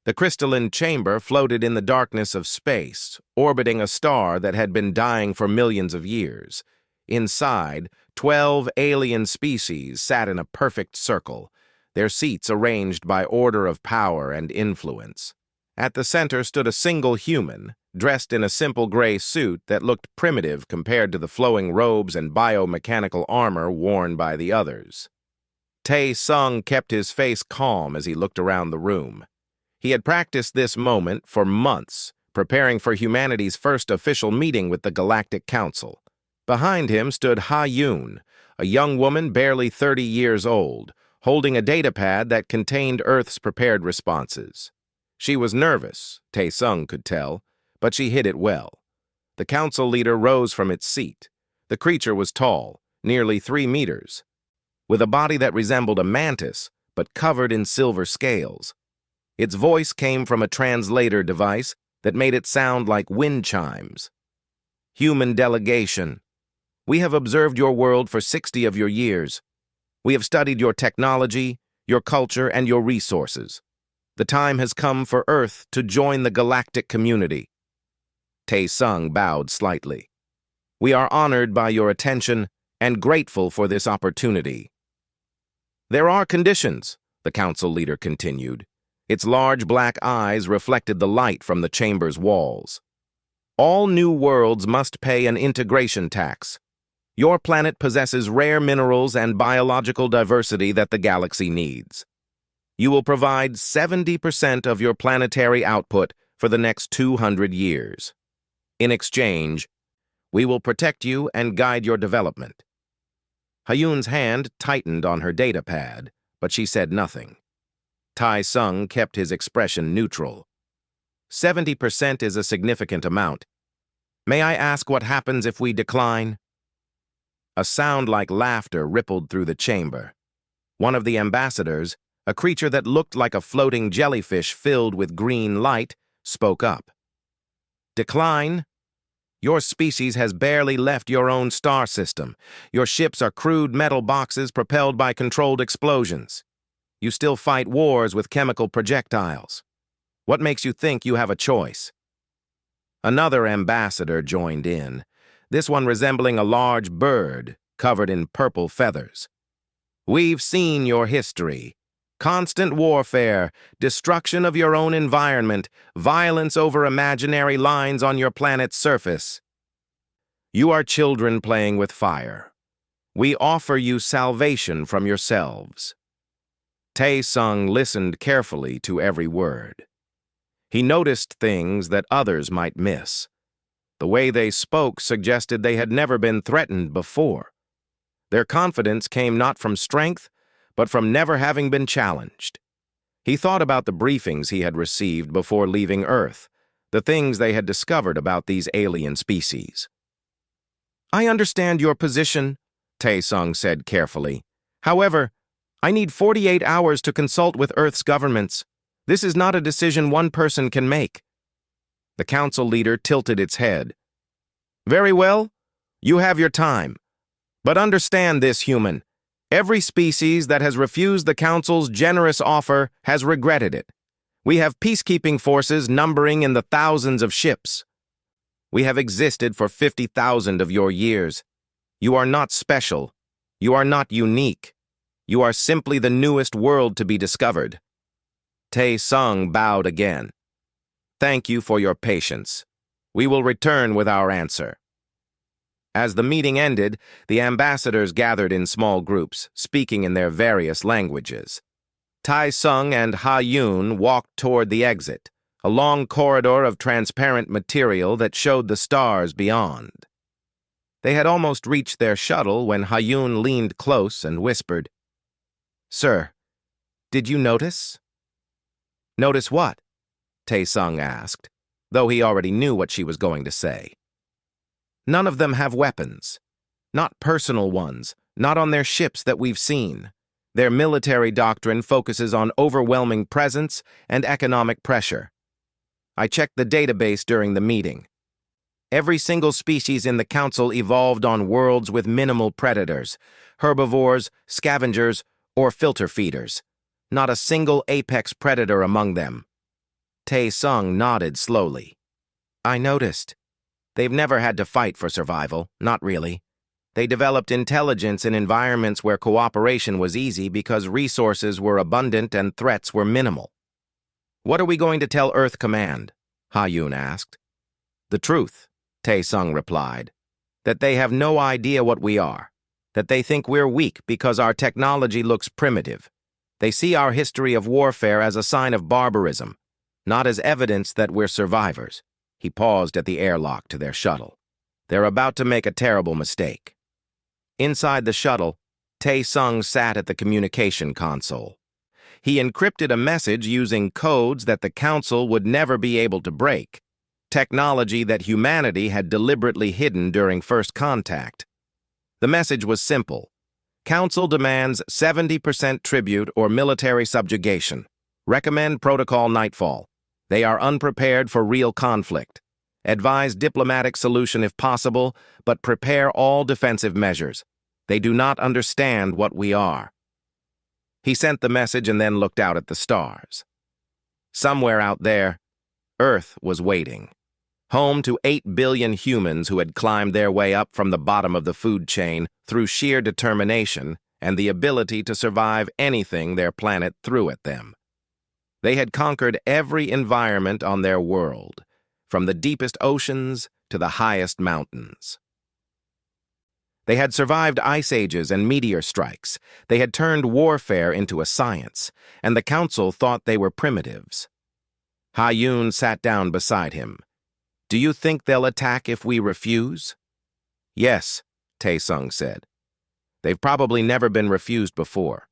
The crystalline chamber floated in the darkness of space, orbiting a star that had been dying for millions of years. Inside, 12 alien species sat in a perfect circle, their seats arranged by order of power and influence. At the center stood a single human, dressed in a simple gray suit that looked primitive compared to the flowing robes and biomechanical armor worn by the others. Tae-sung kept his face calm as he looked around the room. He had practiced this moment for months, preparing for humanity's first official meeting with the Galactic Council. Behind him stood Ha-Yoon, a young woman barely 30 years old, holding a datapad that contained Earth's prepared responses. She was nervous, Tae-sung could tell, but she hid it well. The council leader rose from its seat. The creature was tall, nearly 3 meters, with a body that resembled a mantis, but covered in silver scales. Its voice came from a translator device that made it sound like wind chimes. Human delegation. We have observed your world for 60 of your years. We have studied your technology, your culture, and your resources. The time has come for Earth to join the galactic community. Tae-sung bowed slightly. We are honored by your attention and grateful for this opportunity. There are conditions, the council leader continued. Its large black eyes reflected the light from the chamber's walls. All new worlds must pay an integration tax. Your planet possesses rare minerals and biological diversity that the galaxy needs. You will provide 70% of your planetary output for the next 200 years. In exchange, we will protect you and guide your development. Ha-Yoon's hand tightened on her datapad, but she said nothing. Tae-sung kept his expression neutral. 70% is a significant amount. May I ask what happens if we decline? A sound like laughter rippled through the chamber. One of the ambassadors, a creature that looked like a floating jellyfish filled with green light, spoke up. Decline? Your species has barely left your own star system. Your ships are crude metal boxes propelled by controlled explosions. You still fight wars with chemical projectiles. What makes you think you have a choice? Another ambassador joined in, this one resembling a large bird covered in purple feathers. We've seen your history. Constant warfare, destruction of your own environment, violence over imaginary lines on your planet's surface. You are children playing with fire. We offer you salvation from yourselves. Tae-sung listened carefully to every word. He noticed things that others might miss. The way they spoke suggested they had never been threatened before. Their confidence came not from strength, but from never having been challenged. He thought about the briefings he had received before leaving Earth, the things they had discovered about these alien species. I understand your position, Tae-sung said carefully. However, I need 48 hours to consult with Earth's governments. This is not a decision one person can make. The council leader tilted its head. Very well, you have your time. But understand this, human. Every species that has refused the Council's generous offer has regretted it. We have peacekeeping forces numbering in the thousands of ships. We have existed for 50,000 of your years. You are not special. You are not unique. You are simply the newest world to be discovered. Tae-sung bowed again. Thank you for your patience. We will return with our answer. As the meeting ended, the ambassadors gathered in small groups, speaking in their various languages. Tae-sung and Ha-Yoon walked toward the exit, a long corridor of transparent material that showed the stars beyond. They had almost reached their shuttle when Ha-Yoon leaned close and whispered, Sir, did you notice? Notice what? Tae-sung asked, though he already knew what she was going to say. None of them have weapons. Not personal ones, not on their ships that we've seen. Their military doctrine focuses on overwhelming presence and economic pressure. I checked the database during the meeting. Every single species in the Council evolved on worlds with minimal predators, herbivores, scavengers, or filter feeders. Not a single apex predator among them. Tae-sung nodded slowly. I noticed. They've never had to fight for survival, not really. They developed intelligence in environments where cooperation was easy because resources were abundant and threats were minimal. What are we going to tell Earth Command? Ha-Yun asked. The truth, Tae-sung replied. That they have no idea what we are. That they think we're weak because our technology looks primitive. They see our history of warfare as a sign of barbarism, not as evidence that we're survivors. He paused at the airlock to their shuttle. They're about to make a terrible mistake. Inside the shuttle, Tae-sung sat at the communication console. He encrypted a message using codes that the Council would never be able to break, technology that humanity had deliberately hidden during first contact. The message was simple. Council demands 70% tribute or military subjugation. Recommend Protocol Nightfall. They are unprepared for real conflict. Advise diplomatic solution if possible, but prepare all defensive measures. They do not understand what we are. He sent the message and then looked out at the stars. Somewhere out there, Earth was waiting. Home to 8 billion humans who had climbed their way up from the bottom of the food chain through sheer determination and the ability to survive anything their planet threw at them. They had conquered every environment on their world, from the deepest oceans to the highest mountains. They had survived ice ages and meteor strikes. They had turned warfare into a science, and the Council thought they were primitives. Ha-Yun sat down beside him. Do you think they'll attack if we refuse? Yes, Tae-sung said. They've probably never been refused before.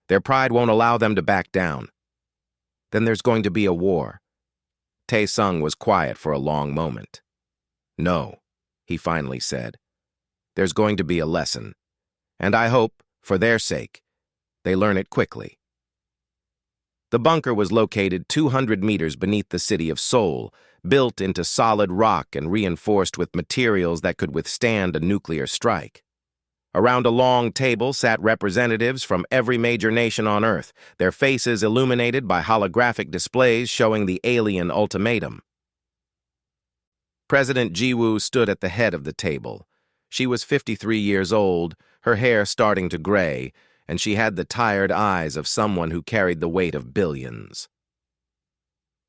Their pride won't allow them to back down. Then there's going to be a war. Tae-sung was quiet for a long moment. No, he finally said. There's going to be a lesson, and I hope, for their sake, they learn it quickly. The bunker was located 200 meters beneath the city of Seoul, built into solid rock and reinforced with materials that could withstand a nuclear strike. Around a long table sat representatives from every major nation on Earth, their faces illuminated by holographic displays showing the alien ultimatum. President Ji-woo stood at the head of the table. She was 53 years old, her hair starting to gray, and she had the tired eyes of someone who carried the weight of billions.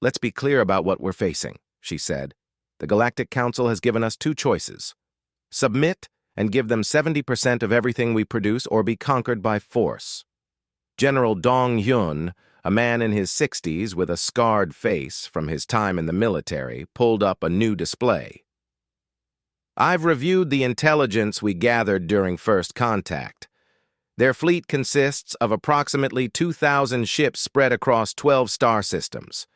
Let's be clear about what we're facing, she said. The Galactic Council has given us two choices. Submit and give them 70% of everything we produce or be conquered by force. General Dong-hyun, a man in his 60s with a scarred face from his time in the military, pulled up a new display. I've reviewed the intelligence we gathered during first contact. Their fleet consists of approximately 2,000 ships spread across 12 star systems.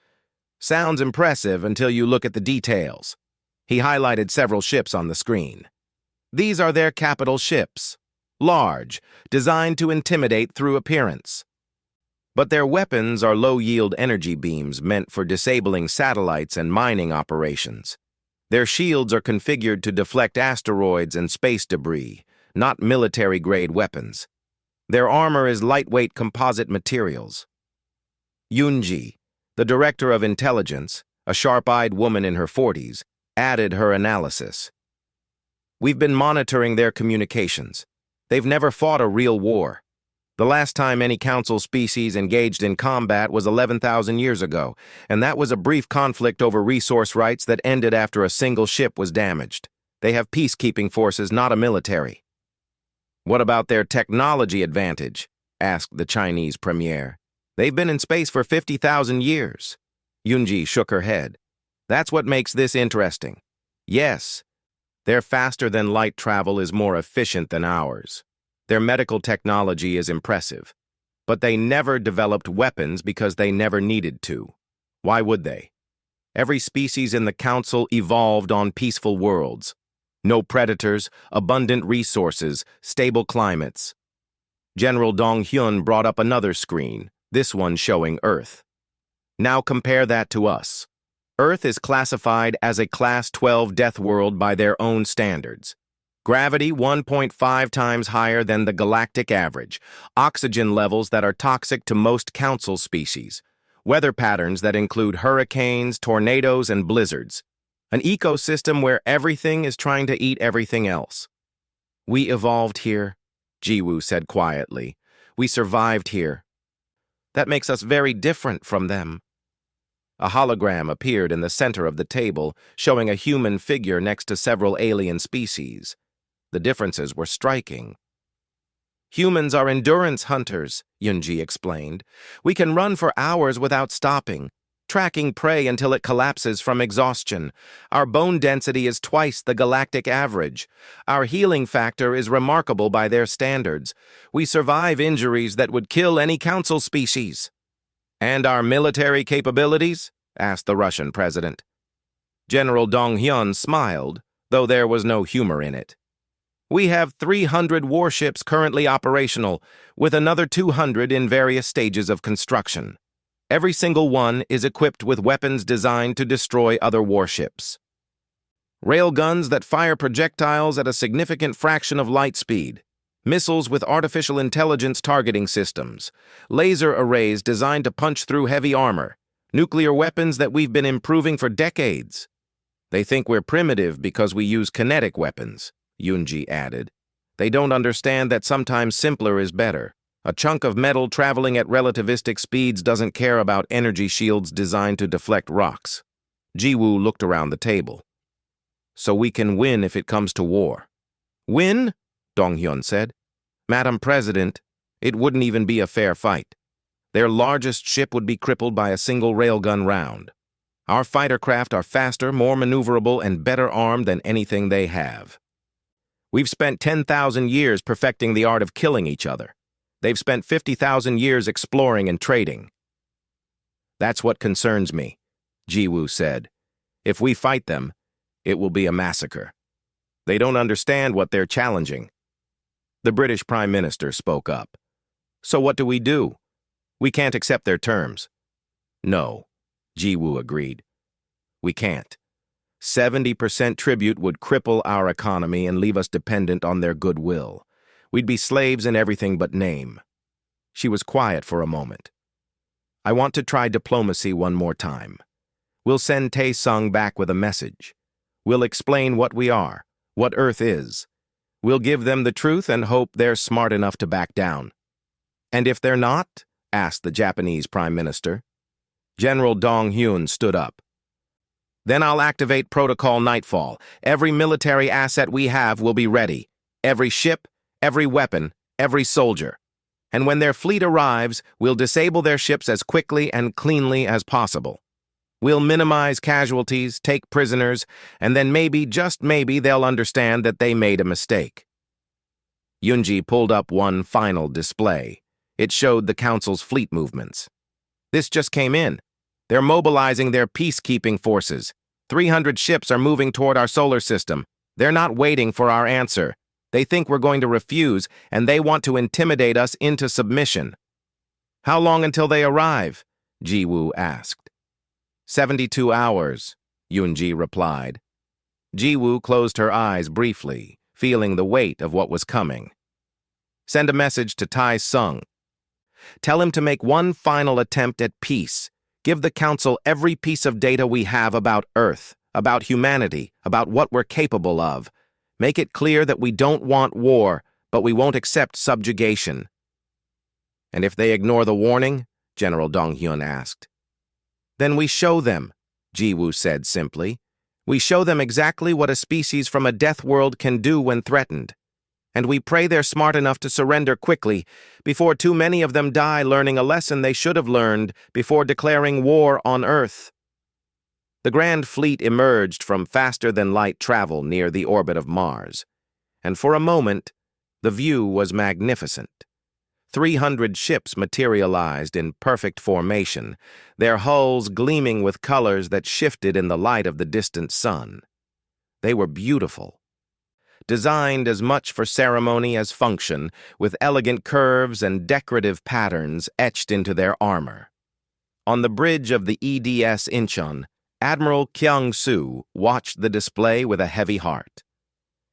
Sounds impressive until you look at the details. He highlighted several ships on the screen. These are their capital ships, large, designed to intimidate through appearance. But their weapons are low-yield energy beams meant for disabling satellites and mining operations. Their shields are configured to deflect asteroids and space debris, not military-grade weapons. Their armor is lightweight composite materials. Yoonji, the director of intelligence, a sharp-eyed woman in her 40s, added her analysis. We've been monitoring their communications. They've never fought a real war. The last time any Council species engaged in combat was 11,000 years ago, and that was a brief conflict over resource rights that ended after a single ship was damaged. They have peacekeeping forces, not a military. What about their technology advantage? Asked the Chinese premier. They've been in space for 50,000 years. Yoonji shook her head. That's what makes this interesting. Yes, their faster-than-light travel is more efficient than ours. Their medical technology is impressive, but they never developed weapons because they never needed to. Why would they? Every species in the Council evolved on peaceful worlds. No predators, abundant resources, stable climates. General Dong-hyun brought up another screen, this one showing Earth. Now compare that to us. Earth is classified as a Class 12 death world by their own standards. Gravity 1.5 times higher than the galactic average. Oxygen levels that are toxic to most Council species. weather patterns that include hurricanes, tornadoes, and blizzards. An ecosystem where everything is trying to eat everything else. We evolved here, Jiwoo said quietly. We survived here. That makes us very different from them. A hologram appeared in the center of the table, showing a human figure next to several alien species. The differences were striking. Humans are endurance hunters, Yunji explained. We can run for hours without stopping, tracking prey until it collapses from exhaustion. Our bone density is twice the galactic average. Our healing factor is remarkable by their standards. We survive injuries that would kill any council species. And our military capabilities? Asked the Russian president. General Dong-hyun smiled, though there was no humor in it. We have 300 warships currently operational, with another 200 in various stages of construction. Every single one is equipped with weapons designed to destroy other warships. Railguns that fire projectiles at a significant fraction of light speed. Missiles with artificial intelligence targeting systems. Laser arrays designed to punch through heavy armor. Nuclear weapons that we've been improving for decades. They think we're primitive because we use kinetic weapons, Yunji added. They don't understand that sometimes simpler is better. A chunk of metal traveling at relativistic speeds doesn't care about energy shields designed to deflect rocks. Jiwoo looked around the table. So we can win if it comes to war. Win? Dong-hyun said. Madam President, it wouldn't even be a fair fight. Their largest ship would be crippled by a single railgun round. Our fighter craft are faster, more maneuverable, and better armed than anything they have. We've spent 10,000 years perfecting the art of killing each other. They've spent 50,000 years exploring and trading. That's what concerns me, Jiwoo said. If we fight them, it will be a massacre. They don't understand what they're challenging. The British Prime Minister spoke up. So what do? We can't accept their terms. No, Jiwoo agreed. We can't. 70% tribute would cripple our economy and leave us dependent on their goodwill. We'd be slaves in everything but name. She was quiet for a moment. I want to try diplomacy one more time. We'll send Tae-sung back with a message. We'll explain what we are, what Earth is. We'll give them the truth and hope they're smart enough to back down. And if they're not? Asked the Japanese Prime Minister. General Dong-hyun stood up. Then I'll activate Protocol Nightfall. Every military asset we have will be ready. Every ship, every weapon, every soldier. And when their fleet arrives, we'll disable their ships as quickly and cleanly as possible. We'll minimize casualties, take prisoners, and then maybe, just maybe, they'll understand that they made a mistake. Yunji pulled up one final display. It showed the Council's fleet movements. This just came in. They're mobilizing their peacekeeping forces. 300 ships are moving toward our solar system. They're not waiting for our answer. They think we're going to refuse, and they want to intimidate us into submission. How long until they arrive? Jiwoo asked. 72 hours, Yunji replied. Jiwoo closed her eyes briefly, feeling the weight of what was coming. Send a message to Tae-sung. Tell him to make one final attempt at peace. Give the Council every piece of data we have about Earth, about humanity, about what we're capable of. Make it clear that we don't want war, but we won't accept subjugation. And if they ignore the warning? General Dong-hyun asked. Then we show them, Jiwoo said simply. We show them exactly what a species from a death world can do when threatened. And we pray they're smart enough to surrender quickly, before too many of them die learning a lesson they should have learned before declaring war on Earth. The Grand Fleet emerged from faster-than-light travel near the orbit of Mars, and for a moment, the view was magnificent. 300 ships materialized in perfect formation, their hulls gleaming with colors that shifted in the light of the distant sun. They were beautiful. Designed as much for ceremony as function, with elegant curves and decorative patterns etched into their armor. On the bridge of the EDS Incheon, Admiral Kyung-soo watched the display with a heavy heart.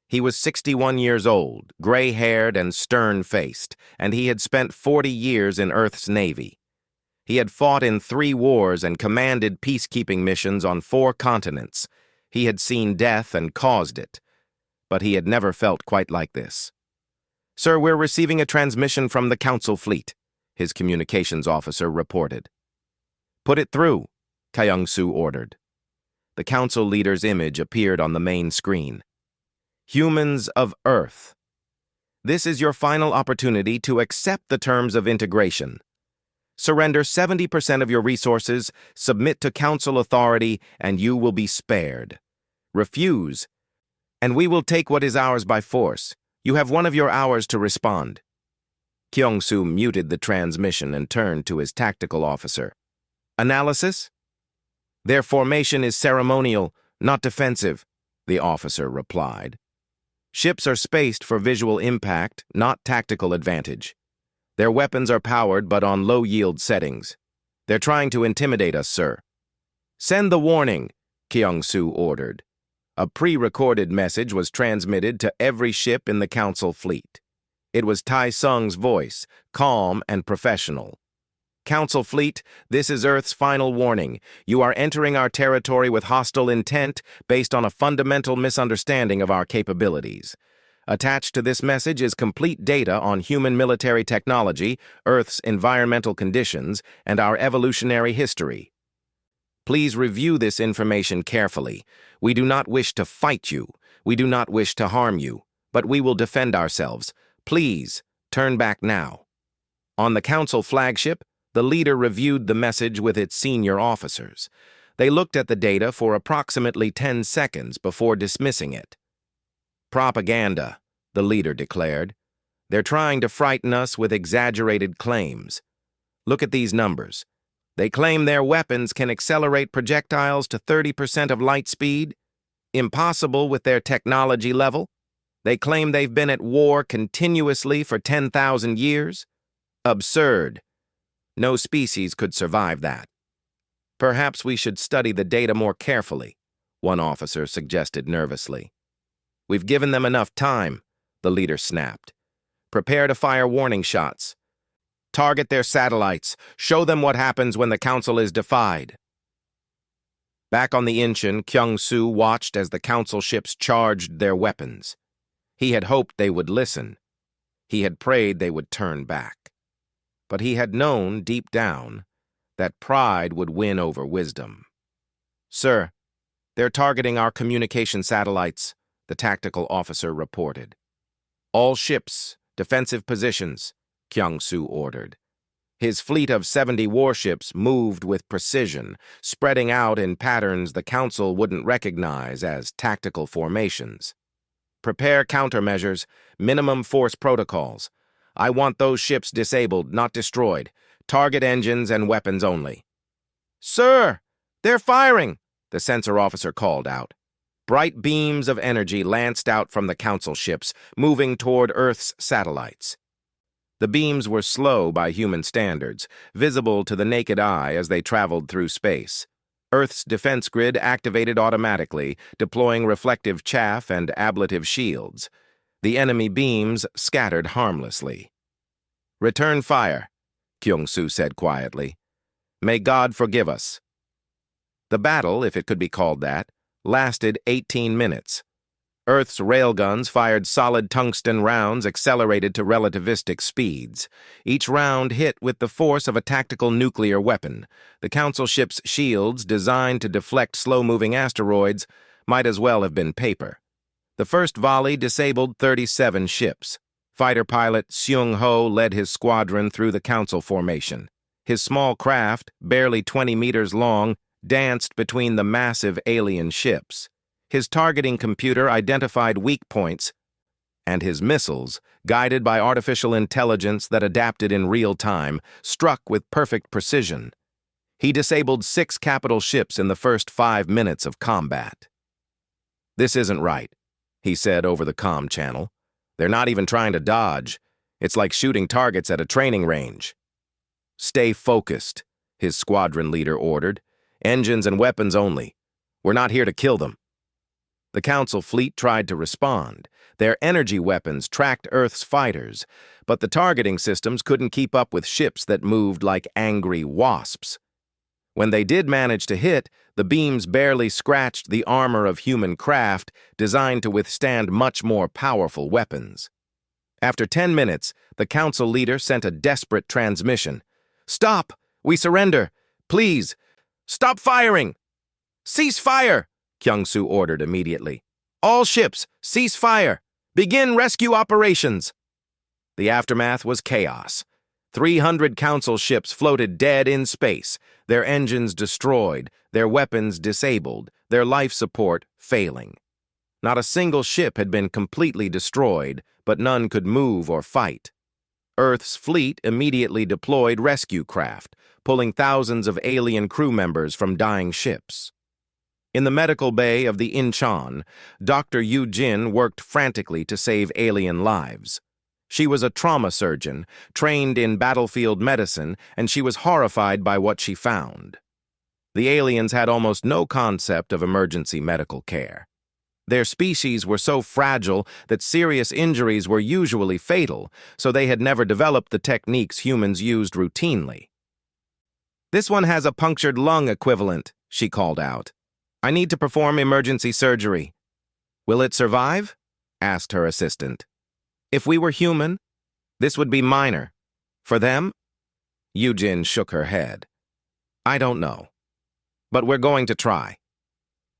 He was 61 years old, gray-haired and stern-faced, and he had spent 40 years in Earth's Navy. He had fought in 3 wars and commanded peacekeeping missions on 4 continents. He had seen death and caused it. But he had never felt quite like this. "Sir, we're receiving a transmission from the Council fleet," his communications officer reported. "Put it through," Kyung-soo ordered. The Council leader's image appeared on the main screen. "Humans of Earth. This is your final opportunity to accept the terms of integration. Surrender 70% of your resources, submit to Council authority, and you will be spared. Refuse, and we will take what is ours by force. You have 1 of your hours to respond." Kyung-soo muted the transmission and turned to his tactical officer. "Analysis?" "Their formation is ceremonial, not defensive," the officer replied. "Ships are spaced for visual impact, not tactical advantage. Their weapons are powered but on low-yield settings. They're trying to intimidate us, sir." "Send the warning," Kyung-soo ordered. A pre-recorded message was transmitted to every ship in the Council fleet. It was Tai-sung's voice, calm and professional. "Council fleet, this is Earth's final warning. You are entering our territory with hostile intent based on a fundamental misunderstanding of our capabilities. Attached to this message is complete data on human military technology, Earth's environmental conditions, and our evolutionary history. Please review this information carefully. We do not wish to fight you. We do not wish to harm you. But we will defend ourselves. Please, turn back now." On the Council flagship, the leader reviewed the message with its senior officers. They looked at the data for approximately 10 seconds before dismissing it. "Propaganda," the leader declared. "They're trying to frighten us with exaggerated claims. Look at these numbers. They claim their weapons can accelerate projectiles to 30% of light speed. Impossible with their technology level. They claim they've been at war continuously for 10,000 years. Absurd. No species could survive that." "Perhaps we should study the data more carefully," one officer suggested nervously. "We've given them enough time," the leader snapped. "Prepare to fire warning shots. Target their satellites. Show them what happens when the Council is defied." Back on the Incheon, Kyung-soo watched as the Council ships charged their weapons. He had hoped they would listen. He had prayed they would turn back. But he had known, deep down, that pride would win over wisdom. "Sir, they're targeting our communication satellites," the tactical officer reported. "All ships, defensive positions," Kyung-soo ordered. His fleet of 70 warships moved with precision, spreading out in patterns the Council wouldn't recognize as tactical formations. "Prepare countermeasures, minimum force protocols. I want those ships disabled, not destroyed. Target engines and weapons only." "Sir, they're firing!" the sensor officer called out. Bright beams of energy lanced out from the Council ships, moving toward Earth's satellites. The beams were slow by human standards, visible to the naked eye as they traveled through space. Earth's defense grid activated automatically, deploying reflective chaff and ablative shields. The enemy beams scattered harmlessly. "Return fire," Kyung-soo said quietly. "May God forgive us." The battle, if it could be called that, lasted 18 minutes. Earth's railguns fired solid tungsten rounds accelerated to relativistic speeds. Each round hit with the force of a tactical nuclear weapon. The Council ship's shields, designed to deflect slow-moving asteroids, might as well have been paper. The first volley disabled 37 ships. Fighter pilot Seung-ho led his squadron through the Council formation. His small craft, barely 20 meters long, danced between the massive alien ships. His targeting computer identified weak points, and his missiles, guided by artificial intelligence that adapted in real time, struck with perfect precision. He disabled 6 capital ships in the first 5 minutes of combat. "This isn't right," he said over the comm channel. "They're not even trying to dodge. It's like shooting targets at a training range." "Stay focused," his squadron leader ordered. "Engines and weapons only. We're not here to kill them." The Council fleet tried to respond. Their energy weapons tracked Earth's fighters, but the targeting systems couldn't keep up with ships that moved like angry wasps. When they did manage to hit, the beams barely scratched the armor of human craft designed to withstand much more powerful weapons. After 10 minutes, the Council leader sent a desperate transmission. "Stop! We surrender! Please! Stop firing! Cease fire!" Kyung-soo ordered immediately. "All ships, cease fire! Begin rescue operations!" The aftermath was chaos. 300 Council ships floated dead in space, their engines destroyed, their weapons disabled, their life support failing. Not a single ship had been completely destroyed, but none could move or fight. Earth's fleet immediately deployed rescue craft, pulling thousands of alien crew members from dying ships. In the medical bay of the Incheon, Dr. Yu Jin worked frantically to save alien lives. She was a trauma surgeon, trained in battlefield medicine, and she was horrified by what she found. The aliens had almost no concept of emergency medical care. Their species were so fragile that serious injuries were usually fatal, so they had never developed the techniques humans used routinely. "This one has a punctured lung equivalent," she called out. "I need to perform emergency surgery." "Will it survive?" asked her assistant. "If we were human, this would be minor. For them?" Yujin shook her head. "I don't know. But we're going to try."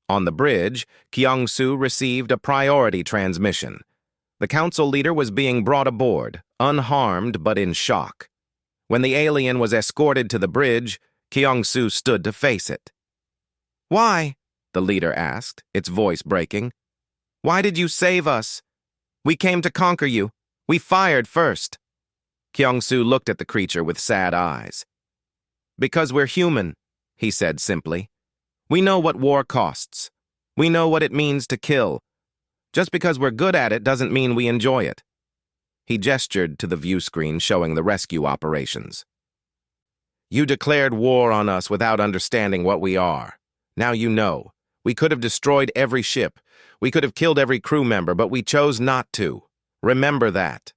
On the bridge, Kyung-soo received a priority transmission. The Council leader was being brought aboard, unharmed but in shock. When the alien was escorted to the bridge, Kyung-soo stood to face it. "Why?" the leader asked, its voice breaking. "Why did you save us? We came to conquer you. We fired first." Kyung-soo looked at the creature with sad eyes. "Because we're human," he said simply. "We know what war costs. We know what it means to kill. Just because we're good at it doesn't mean we enjoy it." He gestured to the view screen showing the rescue operations. "You declared war on us without understanding what we are. Now you know. We could have destroyed every ship. We could have killed every crew member, but we chose not to. Remember that."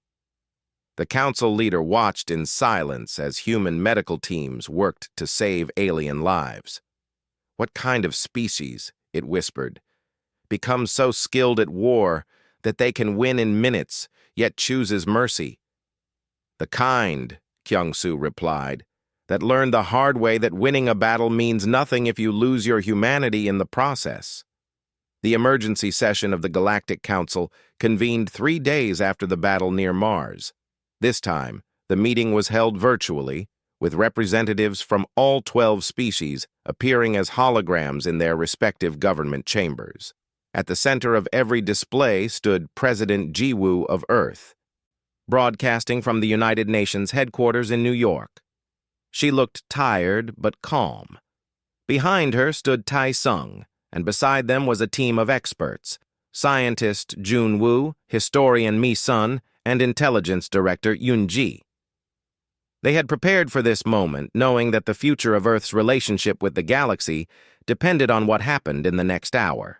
The Council leader watched in silence as human medical teams worked to save alien lives. "What kind of species," it whispered, "becomes so skilled at war that they can win in minutes, yet chooses mercy?" "The kind," Kyung-soo replied, "that learned the hard way that winning a battle means nothing if you lose your humanity in the process." The emergency session of the Galactic Council convened 3 days after the battle near Mars. This time, the meeting was held virtually, with representatives from all 12 species appearing as holograms in their respective government chambers. At the center of every display stood President Jiwoo of Earth, broadcasting from the United Nations headquarters in New York. She looked tired but calm. Behind her stood Tai-sung, and beside them was a team of experts: scientist Jun Woo, historian Mi-sun, and intelligence director Yoon-ji. They had prepared for this moment, knowing that the future of Earth's relationship with the galaxy depended on what happened in the next hour.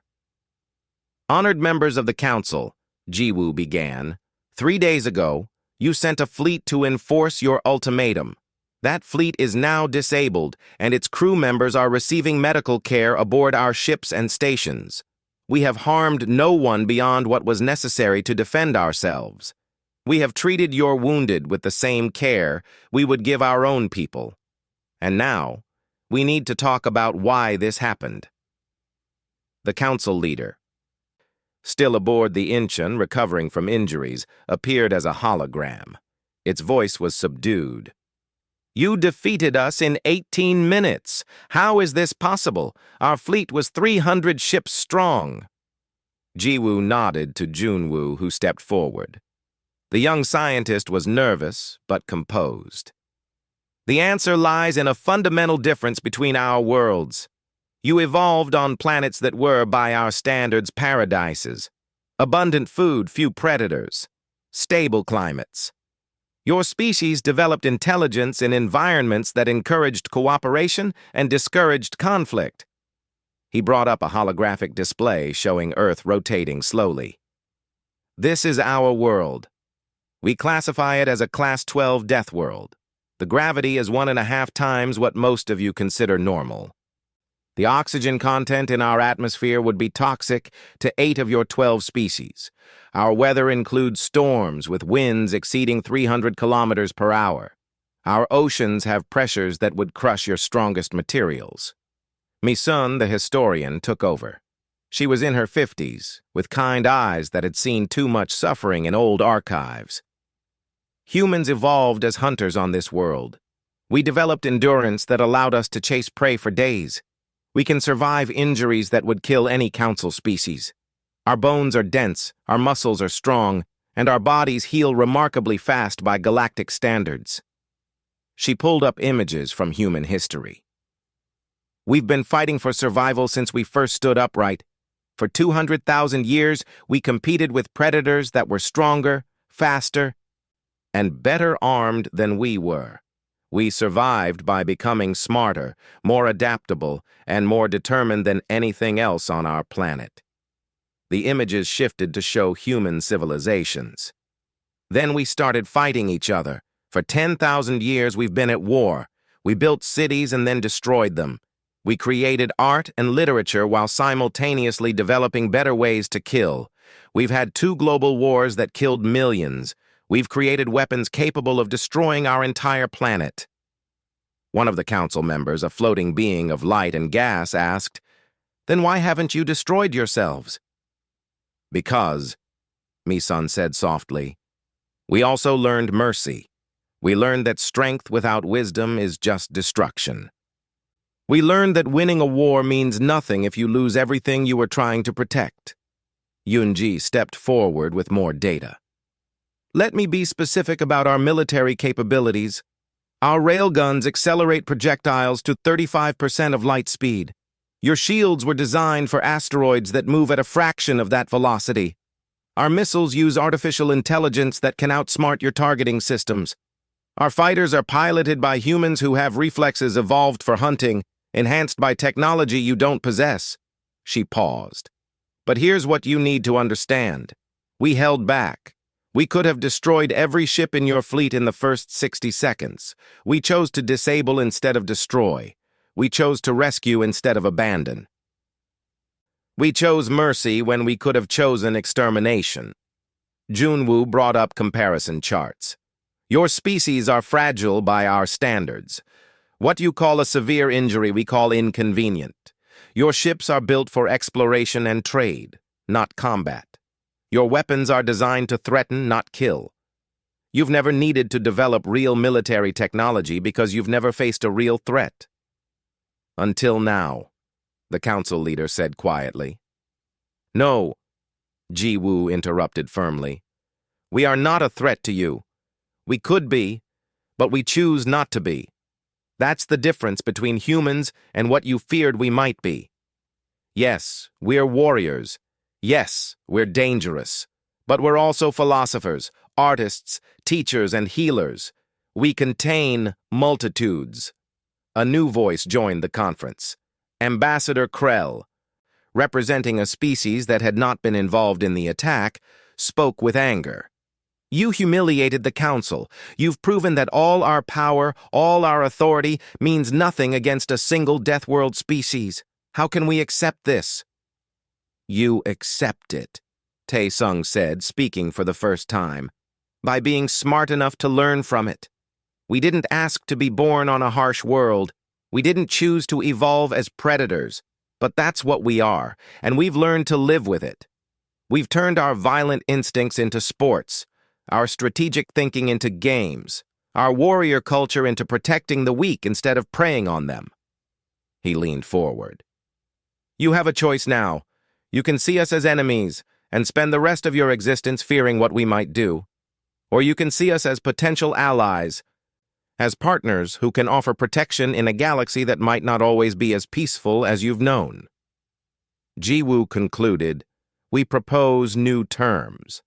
"Honored members of the Council," Jiwoo began, "3 days ago, you sent a fleet to enforce your ultimatum. That fleet is now disabled, and its crew members are receiving medical care aboard our ships and stations. We have harmed no one beyond what was necessary to defend ourselves. We have treated your wounded with the same care we would give our own people. And now, we need to talk about why this happened." The Council leader, still aboard the Incheon, recovering from injuries, appeared as a hologram. Its voice was subdued. "You defeated us in 18 minutes. How is this possible? Our fleet was 300 ships strong." Jiwoo nodded to Junwoo, who stepped forward. The young scientist was nervous, but composed. "The answer lies in a fundamental difference between our worlds. You evolved on planets that were, by our standards, paradises. Abundant food, few predators. Stable climates. Your species developed intelligence in environments that encouraged cooperation and discouraged conflict." He brought up a holographic display showing Earth rotating slowly. This is our world. We classify it as a Class 12 death world. The gravity is 1.5 times what most of you consider normal. The oxygen content in our atmosphere would be toxic to 8 of your 12 species. Our weather includes storms with winds exceeding 300 kilometers per hour. Our oceans have pressures that would crush your strongest materials. Misun, the historian, took over. She was in her 50s, with kind eyes that had seen too much suffering in old archives. Humans evolved as hunters on this world. We developed endurance that allowed us to chase prey for days. We can survive injuries that would kill any council species. Our bones are dense, our muscles are strong, and our bodies heal remarkably fast by galactic standards. She pulled up images from human history. We've been fighting for survival since we first stood upright. For 200,000 years, we competed with predators that were stronger, faster, and better armed than we were. We survived by becoming smarter, more adaptable, and more determined than anything else on our planet. The images shifted to show human civilizations. Then we started fighting each other. For 10,000 years we've been at war. We built cities and then destroyed them. We created art and literature while simultaneously developing better ways to kill. We've had 2 global wars that killed millions. We've created weapons capable of destroying our entire planet. One of the council members, a floating being of light and gas, asked, "Then why haven't you destroyed yourselves?" "Because," Misun said softly, "we also learned mercy. We learned that strength without wisdom is just destruction. We learned that winning a war means nothing if you lose everything you were trying to protect." Yunji stepped forward with more data. "Let me be specific about our military capabilities. Our railguns accelerate projectiles to 35% of light speed. Your shields were designed for asteroids that move at a fraction of that velocity. Our missiles use artificial intelligence that can outsmart your targeting systems. Our fighters are piloted by humans who have reflexes evolved for hunting, enhanced by technology you don't possess." She paused. "But here's what you need to understand. We held back. We could have destroyed every ship in your fleet in the first 60 seconds. We chose to disable instead of destroy. We chose to rescue instead of abandon. We chose mercy when we could have chosen extermination." Junwoo brought up comparison charts. "Your species are fragile by our standards. What you call a severe injury we call inconvenient. Your ships are built for exploration and trade, not combat. Your weapons are designed to threaten, not kill. You've never needed to develop real military technology because you've never faced a real threat." "Until now," the council leader said quietly. "No," Ji-woo interrupted firmly. "We are not a threat to you. We could be, but we choose not to be. That's the difference between humans and what you feared we might be. Yes, we're warriors. Yes, we're dangerous. But we're also philosophers, artists, teachers, and healers. We contain multitudes." A new voice joined the conference. Ambassador Krell, representing a species that had not been involved in the attack, spoke with anger. "You humiliated the council. You've proven that all our power, all our authority, means nothing against a single Death World species. How can we accept this?" "You accept it," Tae-sung said, speaking for the first time, "by being smart enough to learn from it. We didn't ask to be born on a harsh world. We didn't choose to evolve as predators. But that's what we are, and we've learned to live with it. We've turned our violent instincts into sports, our strategic thinking into games, our warrior culture into protecting the weak instead of preying on them." He leaned forward. "You have a choice now. You can see us as enemies and spend the rest of your existence fearing what we might do. Or you can see us as potential allies, as partners who can offer protection in a galaxy that might not always be as peaceful as you've known." Ji-woo concluded, "We propose new terms.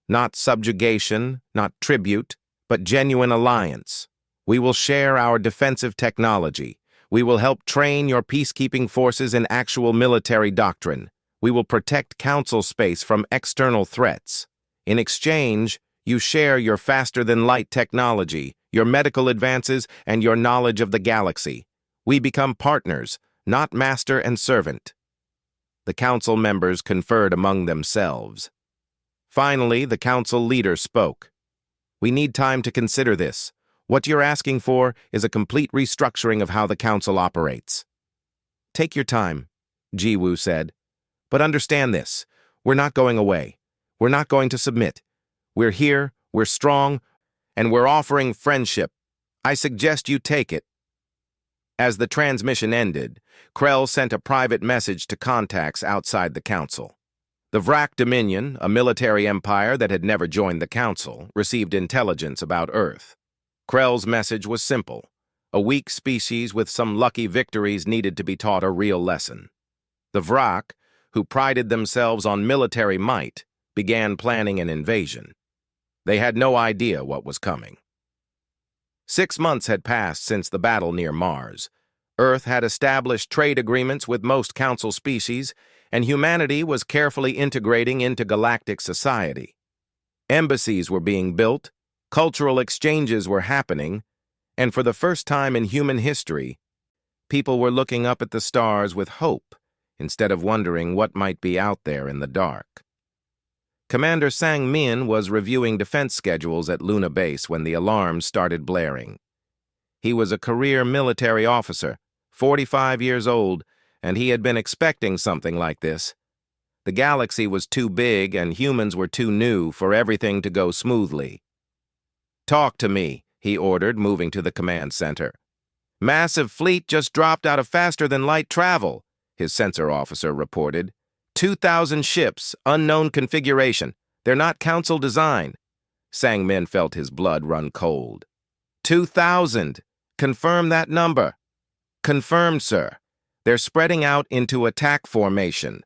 Not subjugation, not tribute, but genuine alliance. We will share our defensive technology. We will help train your peacekeeping forces in actual military doctrine. We will protect Council space from external threats. In exchange, you share your faster-than-light technology, your medical advances, and your knowledge of the galaxy. We become partners, not master and servant. The Council members conferred among themselves. Finally, the Council leader spoke. We need time to consider this. What you're asking for is a complete restructuring of how the Council operates. Take your time, Jiwoo said. But understand this. We're not going away. We're not going to submit. We're here, we're strong, and we're offering friendship. I suggest you take it. As the transmission ended, Krell sent a private message to contacts outside the Council. The Vrak Dominion, a military empire that had never joined the Council, received intelligence about Earth. Krell's message was simple. A weak species with some lucky victories needed to be taught a real lesson. The Vrak, who prided themselves on military might, began planning an invasion. They had no idea what was coming. 6 months had passed since the battle near Mars. Earth had established trade agreements with most Council species, and humanity was carefully integrating into galactic society. Embassies were being built, cultural exchanges were happening, and for the first time in human history, people were looking up at the stars with hope instead of wondering what might be out there in the dark. Commander Sang-min was reviewing defense schedules at Luna Base when the alarms started blaring. He was a career military officer, 45 years old, and he had been expecting something like this. The galaxy was too big and humans were too new for everything to go smoothly. Talk to me, he ordered, moving to the command center. Massive fleet just dropped out of faster-than-light travel, his sensor officer reported. 2,000 ships, unknown configuration. They're not Council design. Sang-min felt his blood run cold. 2,000. Confirm that number. Confirmed, sir. They're spreading out into attack formation.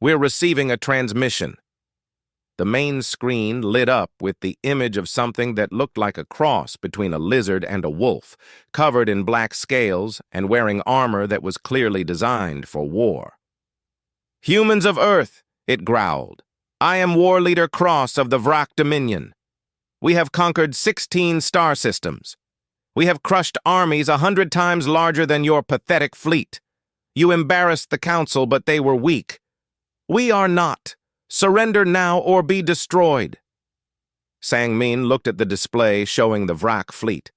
We're receiving a transmission. The main screen lit up with the image of something that looked like a cross between a lizard and a wolf, covered in black scales and wearing armor that was clearly designed for war. Humans of Earth, it growled. I am War Leader Cross of the Vrak Dominion. We have conquered 16 star systems. We have crushed armies 100 times larger than your pathetic fleet. You embarrassed the Council, but they were weak. We are not. Surrender now or be destroyed. Sang-min looked at the display showing the Vrak fleet.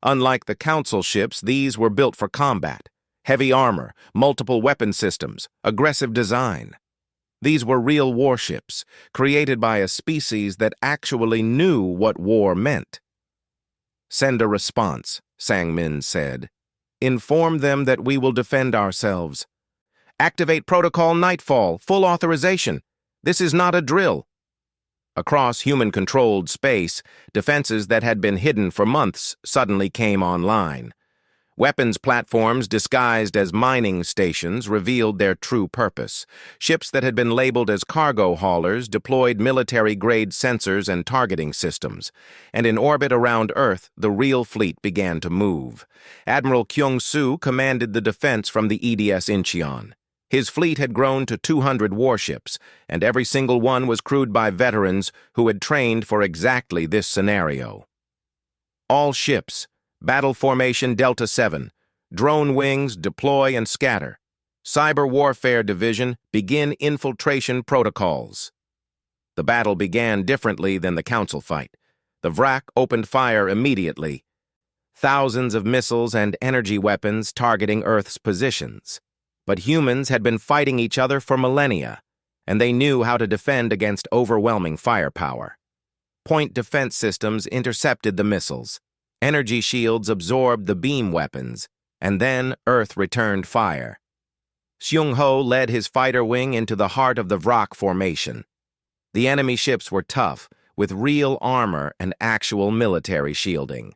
Unlike the Council ships, these were built for combat. Heavy armor, multiple weapon systems, aggressive design. These were real warships, created by a species that actually knew what war meant. Send a response, Sang-min said. Inform them that we will defend ourselves. Activate Protocol Nightfall, full authorization. This is not a drill. Across human-controlled space, defenses that had been hidden for months suddenly came online. Weapons platforms disguised as mining stations revealed their true purpose. Ships that had been labeled as cargo haulers deployed military-grade sensors and targeting systems. And in orbit around Earth, the real fleet began to move. Admiral Kyung-soo commanded the defense from the EDS Incheon. His fleet had grown to 200 warships, and every single one was crewed by veterans who had trained for exactly this scenario. All ships, Battle Formation Delta 7, Drone Wings, deploy and scatter. Cyber Warfare Division, begin infiltration protocols. The battle began differently than the Council fight. The Vrak opened fire immediately. Thousands of missiles and energy weapons targeting Earth's positions. But humans had been fighting each other for millennia, and they knew how to defend against overwhelming firepower. Point defense systems intercepted the missiles. Energy shields absorbed the beam weapons, and then Earth returned fire. Seung-ho led his fighter wing into the heart of the Vrak formation. The enemy ships were tough, with real armor and actual military shielding.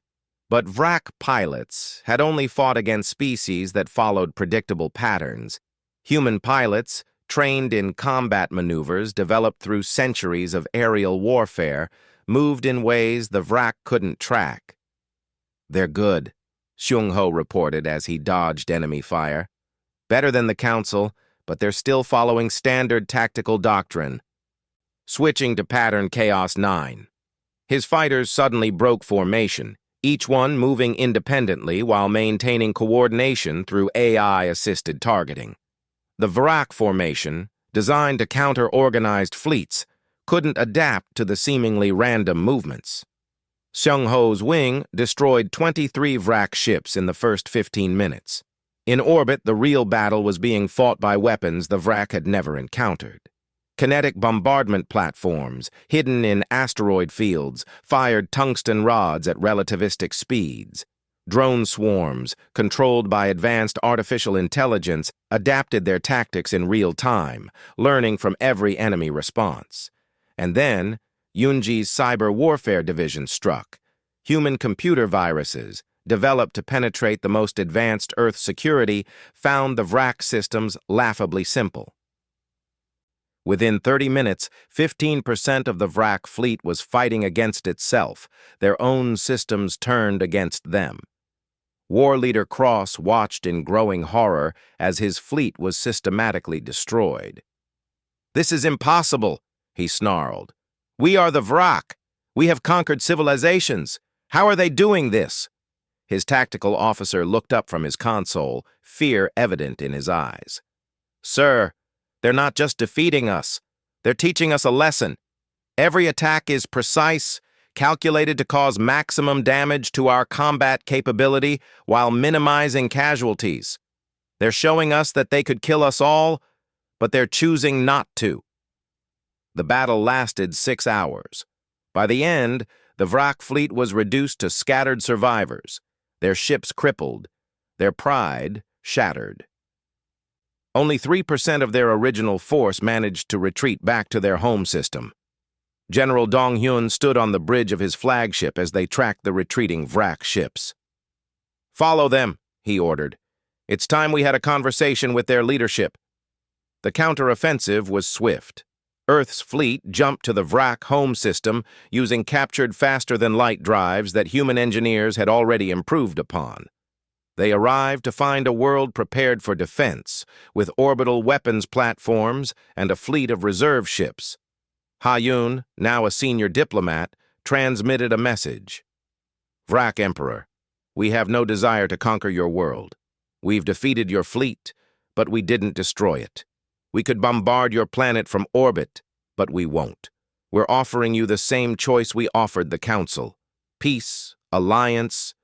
But Vrak pilots had only fought against species that followed predictable patterns. Human pilots, trained in combat maneuvers developed through centuries of aerial warfare, moved in ways the Vrak couldn't track. They're good, Xiong-ho reported as he dodged enemy fire. Better than the Council, but they're still following standard tactical doctrine. Switching to pattern Chaos 9. His fighters suddenly broke formation, each one moving independently while maintaining coordination through AI-assisted targeting. The Vrak formation, designed to counter organized fleets, couldn't adapt to the seemingly random movements. Xiong-ho's wing destroyed 23 Vrak ships in the first 15 minutes. In orbit, the real battle was being fought by weapons the Vrak had never encountered. Kinetic bombardment platforms, hidden in asteroid fields, fired tungsten rods at relativistic speeds. Drone swarms, controlled by advanced artificial intelligence, adapted their tactics in real time, learning from every enemy response. And then, Yunji's cyber warfare division struck. Human-computer viruses, developed to penetrate the most advanced Earth security, found the Vrak systems laughably simple. Within 30 minutes, 15% of the Vrak fleet was fighting against itself, their own systems turned against them. War Leader Cross watched in growing horror as his fleet was systematically destroyed. "This is impossible," he snarled. "We are the Vrak. We have conquered civilizations. How are they doing this?" His tactical officer looked up from his console, fear evident in his eyes. "Sir, they're not just defeating us. They're teaching us a lesson. Every attack is precise, calculated to cause maximum damage to our combat capability while minimizing casualties. They're showing us that they could kill us all, but they're choosing not to." The battle lasted 6 hours. By the end, the Vrak fleet was reduced to scattered survivors, their ships crippled, their pride shattered. Only 3% of their original force managed to retreat back to their home system. General Dong-hyun stood on the bridge of his flagship as they tracked the retreating Vrak ships. "Follow them," he ordered. "It's time we had a conversation with their leadership." The counteroffensive was swift. Earth's fleet jumped to the Vrak home system using captured faster-than-light drives that human engineers had already improved upon. They arrived to find a world prepared for defense, with orbital weapons platforms and a fleet of reserve ships. Ha-yun, now a senior diplomat, transmitted a message. "Vrak Emperor, we have no desire to conquer your world. We've defeated your fleet, but we didn't destroy it. We could bombard your planet from orbit, but we won't. We're offering you the same choice we offered the Council: peace, alliance,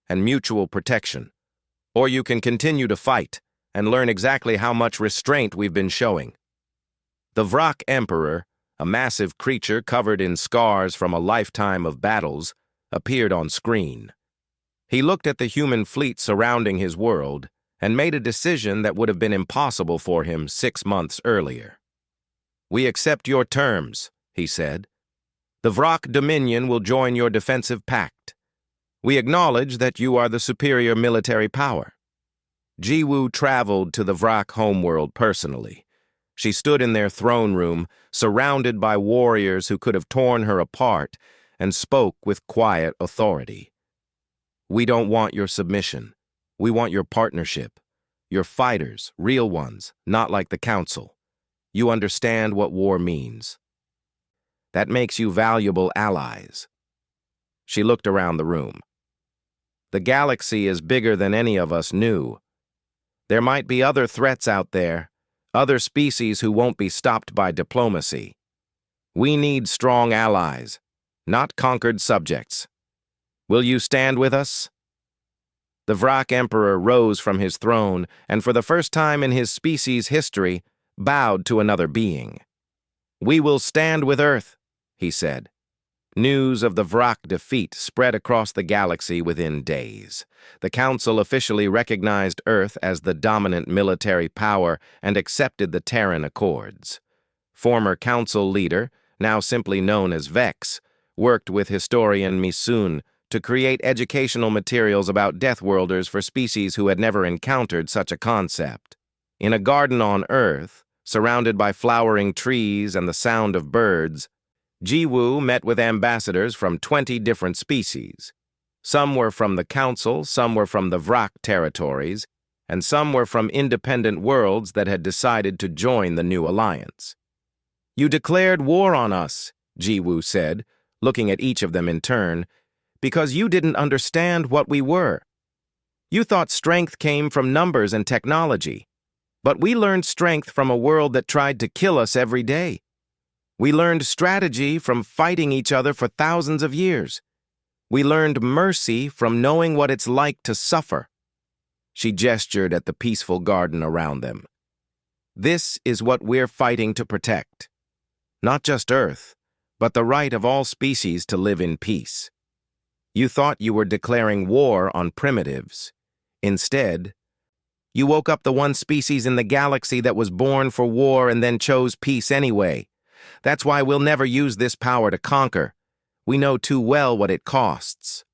and mutual protection. Or you can continue to fight and learn exactly how much restraint we've been showing." The Vrak Emperor, a massive creature covered in scars from a lifetime of battles, appeared on screen. He looked at the human fleet surrounding his world and made a decision that would have been impossible for him 6 months earlier. "We accept your terms," he said. "The Vrak Dominion will join your defensive pact. We acknowledge that you are the superior military power." Jiwoo traveled to the Vrak homeworld personally. She stood in their throne room, surrounded by warriors who could have torn her apart, and spoke with quiet authority. "We don't want your submission. We want your partnership. Your fighters, real ones, not like the Council. You understand what war means. That makes you valuable allies." She looked around the room. "The galaxy is bigger than any of us knew. There might be other threats out there, other species who won't be stopped by diplomacy. We need strong allies, not conquered subjects. Will you stand with us?" The Vrak Emperor rose from his throne and, for the first time in his species' history, bowed to another being. "We will stand with Earth," he said. News of the Vrak defeat spread across the galaxy within days. The Council officially recognized Earth as the dominant military power and accepted the Terran Accords. Former Council leader, now simply known as Vex, worked with historian Misun to create educational materials about Deathworlders for species who had never encountered such a concept. In a garden on Earth, surrounded by flowering trees and the sound of birds, Jiwoo met with ambassadors from 20 different species. Some were from the Council, some were from the Vrak territories, and some were from independent worlds that had decided to join the new alliance. "You declared war on us," Jiwoo said, looking at each of them in turn, "because you didn't understand what we were. You thought strength came from numbers and technology, but we learned strength from a world that tried to kill us every day. We learned strategy from fighting each other for thousands of years. We learned mercy from knowing what it's like to suffer." She gestured at the peaceful garden around them. "This is what we're fighting to protect. Not just Earth, but the right of all species to live in peace. You thought you were declaring war on primitives. Instead, you woke up the one species in the galaxy that was born for war and then chose peace anyway. That's why we'll never use this power to conquer. We know too well what it costs."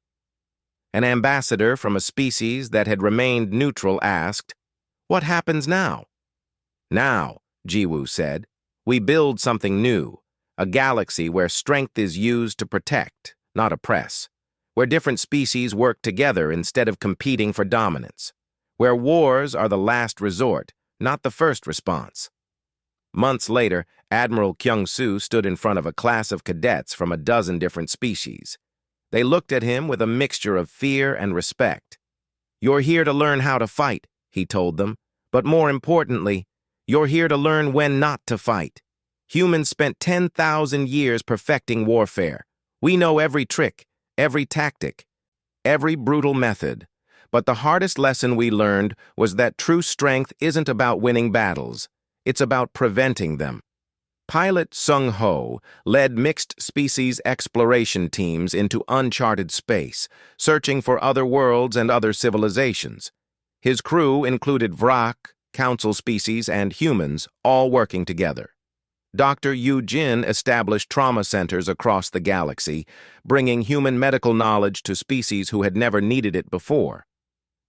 An ambassador from a species that had remained neutral asked, "What happens now?" "Now," Jiwoo said, "we build something new, a galaxy where strength is used to protect, not oppress, where different species work together instead of competing for dominance, where wars are the last resort, not the first response." Months later, Admiral Kyung-soo stood in front of a class of cadets from a dozen different species. They looked at him with a mixture of fear and respect. "You're here to learn how to fight," he told them, "but more importantly, you're here to learn when not to fight. Humans spent 10,000 years perfecting warfare. We know every trick, every tactic, every brutal method. But the hardest lesson we learned was that true strength isn't about winning battles. It's about preventing them." Pilot Sung-ho led mixed species exploration teams into uncharted space, searching for other worlds and other civilizations. His crew included Vrak, Council species, and humans, all working together. Dr. Yu Jin established trauma centers across the galaxy, bringing human medical knowledge to species who had never needed it before.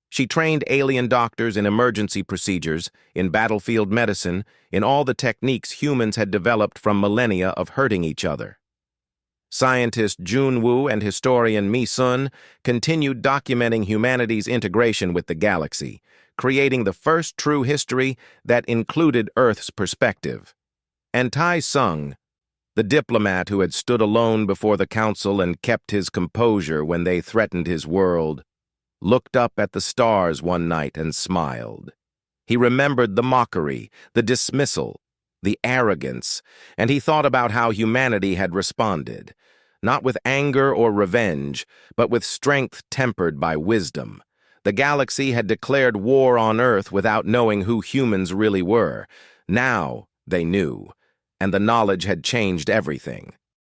She trained alien doctors in emergency procedures, in battlefield medicine, in all the techniques humans had developed from millennia of hurting each other. Scientist Jun Woo and historian Mi Sun continued documenting humanity's integration with the galaxy, creating the first true history that included Earth's perspective. And Tai Sung, the diplomat who had stood alone before the council and kept his composure when they threatened his world, looked up at the stars one night and smiled. He remembered the mockery, the dismissal, the arrogance, and he thought about how humanity had responded, not with anger or revenge, but with strength tempered by wisdom. The galaxy had declared war on Earth without knowing who humans really were. Now they knew, and the knowledge had changed everything.